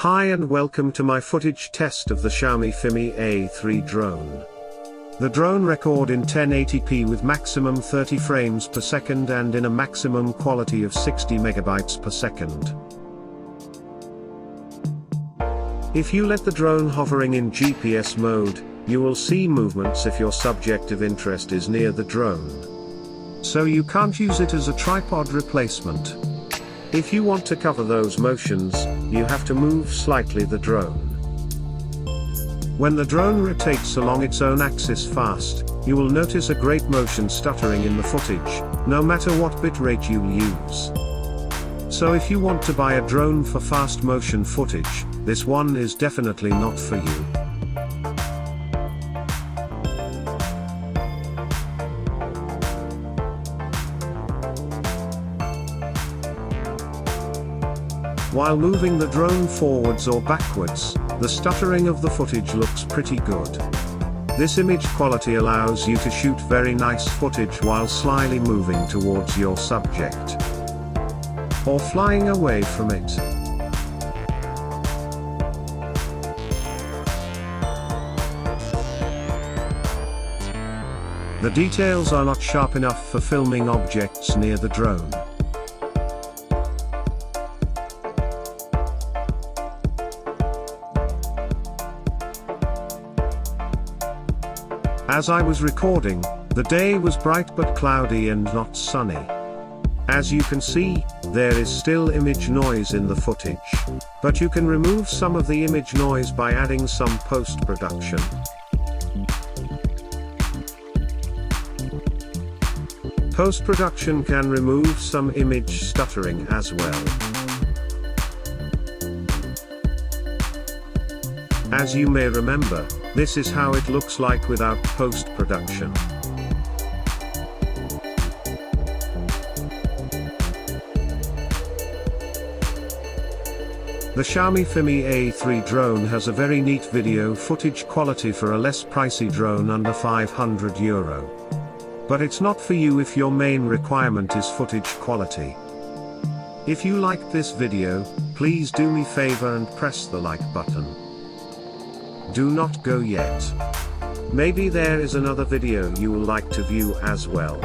Hi and welcome to my footage test of the Xiaomi Fimi A3 drone. The drone record in 1080p with maximum 30 frames per second and in a maximum quality of 60 megabytes per second. If you let the drone hovering in GPS mode, you will see movements if your subject of interest is near the drone. So you can't use it as a tripod replacement. If you want to cover those motions, you have to move slightly the drone. When the drone rotates along its own axis fast, you will notice a great motion stuttering in the footage, no matter what bitrate you use. So if you want to buy a drone for fast motion footage, this one is definitely not for you. While moving the drone forwards or backwards, the stuttering of the footage looks pretty good. This image quality allows you to shoot very nice footage while slyly moving towards your subject, or flying away from it. The details are not sharp enough for filming objects near the drone. As I was recording, the day was bright but cloudy and not sunny. As you can see, there is still image noise in the footage, but you can remove some of the image noise by adding some post-production. Post-production can remove some image stuttering as well. As you may remember, this is how it looks like without post-production. The Xiaomi Fimi A3 drone has a very neat video footage quality for a less pricey drone under €500. But it's not for you if your main requirement is footage quality. If you liked this video, please do me favor and press the like button. Do not go yet. Maybe there is another video you will like to view as well.